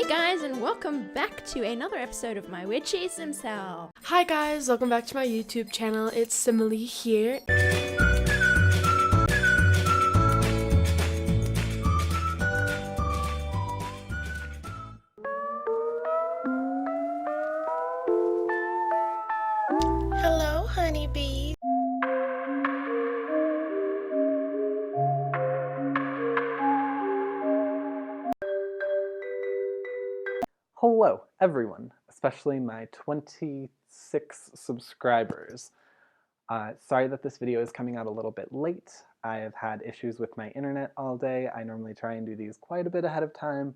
guys, and welcome back to another episode of my witchy Simcell. Hi guys, welcome back to my YouTube channel. It's Simile here. Hello, honeybee. Hello, everyone, especially my 26 subscribers. Sorry that this video is coming out a little bit late. I have had issues with my internet all day. I normally try and do these quite a bit ahead of time,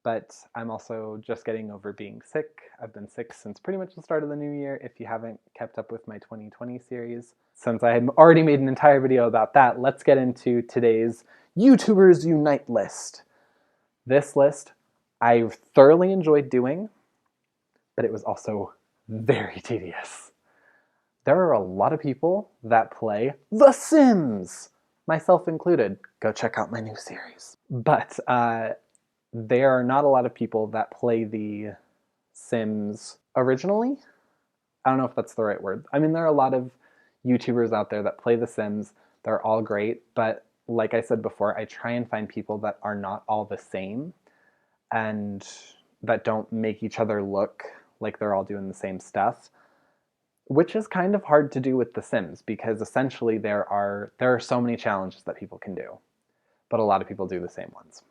but I'm also just getting over being sick. I've been sick since pretty much the start of the new year, if you haven't kept up with my 2020 series. Since I had already made an entire video about that, let's get into today's YouTubers Unite list. This list I thoroughly enjoyed doing, but it was also very tedious. There are a lot of people that play The Sims, myself included. Go check out my new series. But there are not a lot of people that play The Sims originally. I don't know if that's the right word. I mean, there are a lot of YouTubers out there that play The Sims. They're all great, but like I said before, I try and find people that are not all the same and that don't make each other look like they're all doing the same stuff, which is kind of hard to do with The Sims because essentially there are so many challenges that people can do, but a lot of people do the same ones.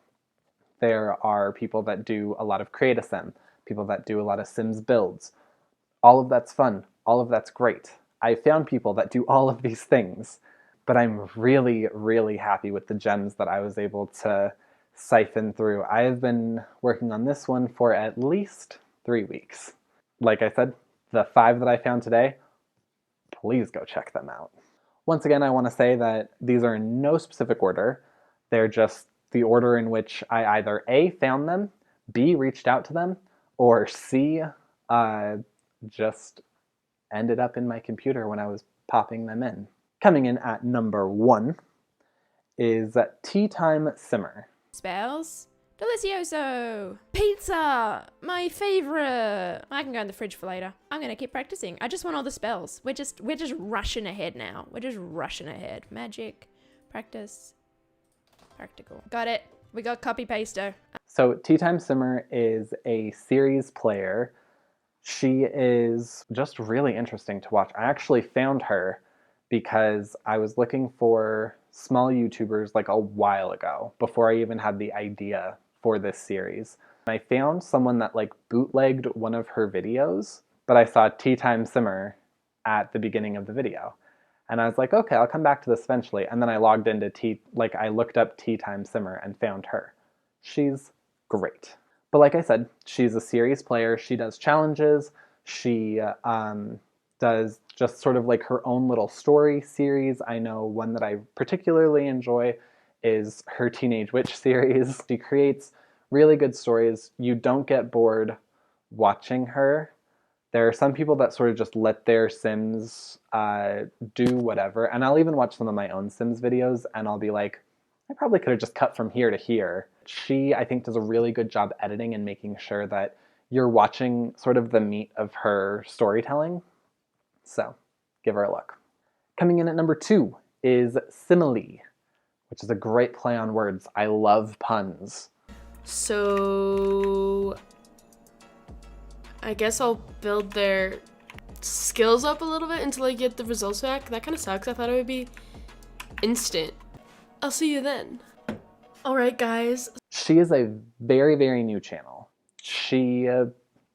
There are people that do a lot of create a sim, people that do a lot of Sims builds. All of that's fun, all of that's great. I found people that do all of these things, but I'm really, really happy with the gems that I was able to siphon through. I have been working on this one for at least 3 weeks. Like I said, the 5 that I found today, please go check them out. Once again, I want to say that these are in no specific order. They're just the order in which I either A, found them, B, reached out to them, or C, just ended up in my computer when I was popping them in. Coming in at number 1 is Tea Time Simmer. Spells. Delicioso! Pizza! My favorite! I can go in the fridge for later. I'm gonna keep practicing. I just want all the spells. We're just rushing ahead now. We're just rushing ahead. Magic, practice, practical. Got it. We got copy paster. So Tea Time Simmer is a series player. She is just really interesting to watch. I actually found her because I was looking for small YouTubers like a while ago, before I even had the idea for this series. I found someone that like bootlegged one of her videos, but I saw Tea Time Simmer at the beginning of the video. And I was like, okay, I'll come back to this eventually. And then I logged into I looked up Tea Time Simmer and found her. She's great. But like I said, she's a series player. She does challenges. She does just sort of like her own little story series. I know one that I particularly enjoy is her Teenage Witch series. She creates really good stories. You don't get bored watching her. There are some people that sort of just let their Sims do whatever, and I'll even watch some of my own Sims videos and I'll be like, I probably could have just cut from here to here. She, I think, does a really good job editing and making sure that you're watching sort of the meat of her storytelling. So, give her a look. Coming in at number 2 is Simile, which is a great play on words. I love puns. So I guess I'll build their skills up a little bit until I get the results back. That kind of sucks. I thought it would be instant. I'll see you then. Alright guys. She is a very, very new channel. She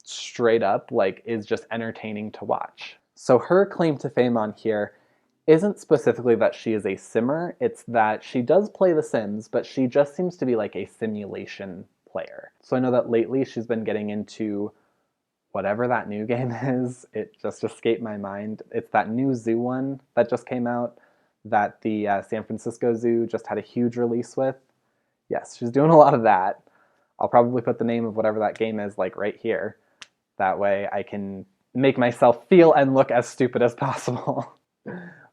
straight up is just entertaining to watch. So her claim to fame on here isn't specifically that she is a simmer, it's that she does play The Sims, but she just seems to be like a simulation player. So I know that lately she's been getting into whatever that new game is. It just escaped my mind. It's that new zoo one that just came out that the San Francisco Zoo just had a huge release with. Yes, she's doing a lot of that. I'll probably put the name of whatever that game is right here. That way I can make myself feel and look as stupid as possible.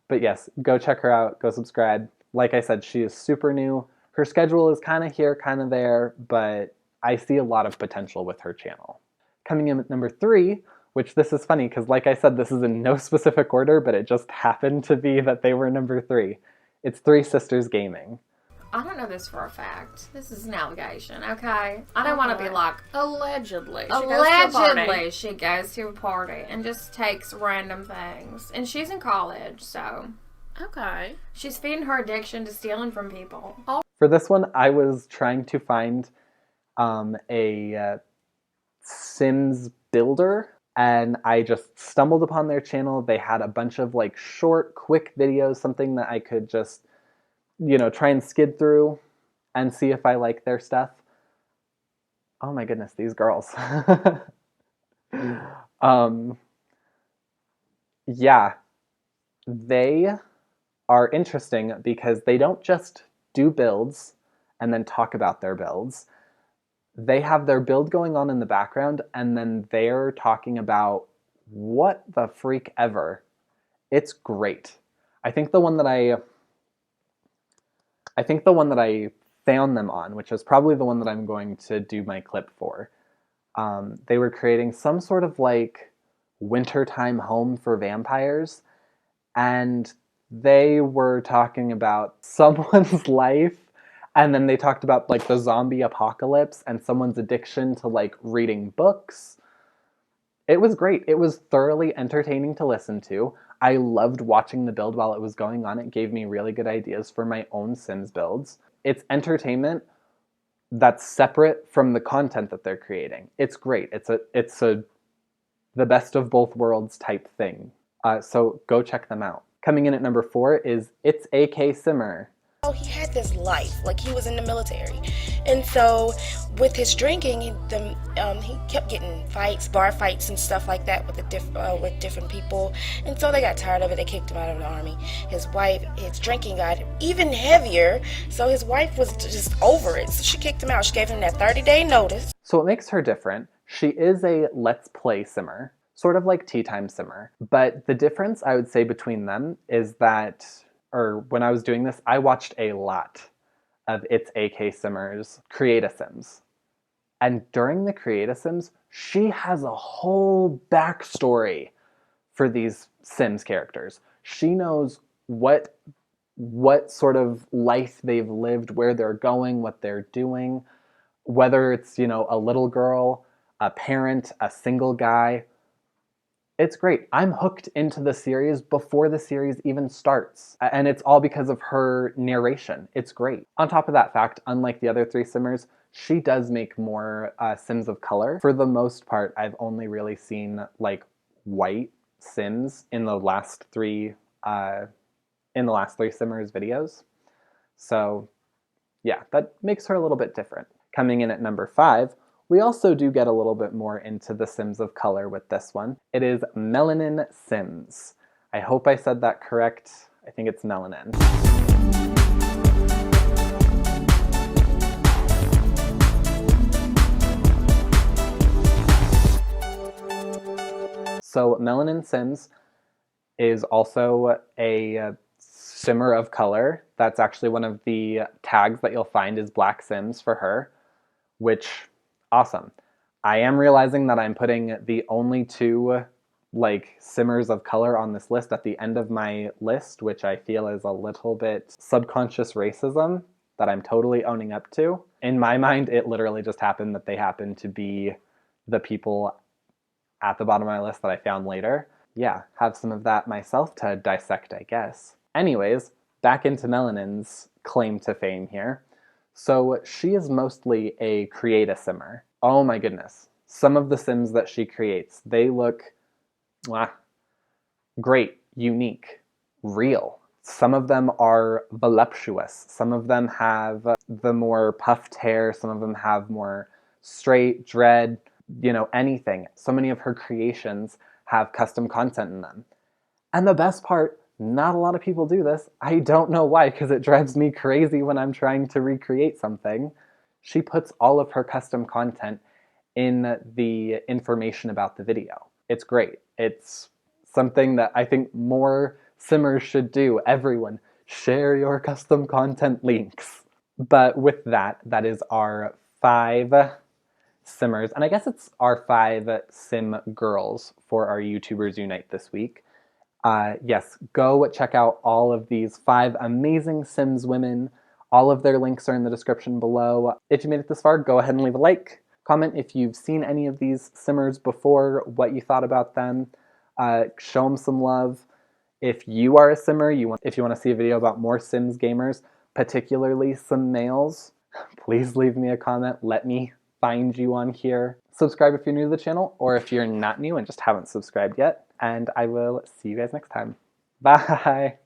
But yes, go check her out, go subscribe. Like I said, she is super new. Her schedule is kind of here, kind of there, but I see a lot of potential with her channel. Coming in at number 3, which this is funny because like I said, this is in no specific order, but it just happened to be that they were number 3. It's Three Sisters Gaming. I don't know this for a fact. This is an allegation, okay? I don't want to be like, Allegedly. she goes to a party and just takes random things. And she's in college, so Okay. she's feeding her addiction to stealing from people. For this one, I was trying to find a Sims builder, and I just stumbled upon their channel. They had a bunch of like short, quick videos, something that I could just, you know, try and skid through and see if I like their stuff. Oh my goodness, these girls. Yeah, they are interesting because they don't just do builds and then talk about their builds. They have their build going on in the background, and then they're talking about what the freak ever. It's great. I think the one that I found them on, which is probably the one that I'm going to do my clip for, they were creating some sort of like wintertime home for vampires, and they were talking about someone's life, and then they talked about like the zombie apocalypse and someone's addiction to like reading books. It was great. It was thoroughly entertaining to listen to. I loved watching the build while it was going on. It gave me really good ideas for my own Sims builds. It's entertainment that's separate from the content that they're creating. It's great. It's the best of both worlds type thing. So go check them out. Coming in at number 4 is It's AK Simmer. Oh, he had this life, like he was in the military, and so with his drinking, he kept getting fights, bar fights, and stuff like that with different people, and so they got tired of it. They kicked him out of the army. His wife, his drinking got even heavier, so his wife was just over it. So she kicked him out. She gave him that 30-day notice. So what makes her different? She is a let's play simmer, sort of like Tea Time Simmer, but the difference I would say between them is that, or when I was doing this, I watched a lot of It's AK Simmer's Create-A-Sims. And during the Create-A-Sims, she has a whole backstory for these Sims characters. She knows what sort of life they've lived, where they're going, what they're doing, whether it's, you know, a little girl, a parent, a single guy. It's great. I'm hooked into the series before the series even starts. And it's all because of her narration. It's great. On top of that fact, unlike the other 3 Simmers, she does make more Sims of color. For the most part, I've only really seen like white Sims in the last 3 Simmers videos. So yeah, that makes her a little bit different. Coming in at number 5, we also do get a little bit more into the Sims of color with this one. It is Melanin Sims. I hope I said that correct. I think it's Melanin. So Melanin Sims is also a simmer of color. That's actually one of the tags that you'll find is Black Sims for her, which awesome. I am realizing that I'm putting the only 2 like simmers of color on this list at the end of my list, which I feel is a little bit subconscious racism that I'm totally owning up to. In my mind, it literally just happened that they happen to be the people at the bottom of my list that I found later. Yeah, have some of that myself to dissect, I guess. Anyways, back into Melanin's claim to fame here. So she is mostly a create-a-simmer. Oh my goodness. Some of the Sims that she creates, they look great, unique, real. Some of them are voluptuous. Some of them have the more puffed hair. Some of them have more straight, dread, you know, anything. So many of her creations have custom content in them. And the best part, not a lot of people do this. I don't know why, because it drives me crazy when I'm trying to recreate something. She puts all of her custom content in the information about the video. It's great. It's something that I think more Simmers should do. Everyone, share your custom content links. But with that, that is our 5 simmers, and I guess it's our 5 sim girls for our YouTubers Unite this week. Yes, go check out all of these 5 amazing Sims women. All of their links are in the description below. If you made it this far, go ahead and leave a like. Comment if you've seen any of these simmers before, what you thought about them. Show them some love. If you are a simmer, if you want to see a video about more Sims gamers, particularly some males, please leave me a comment. Let me find you on here. Subscribe if you're new to the channel, or if you're not new and just haven't subscribed yet. And I will see you guys next time. Bye!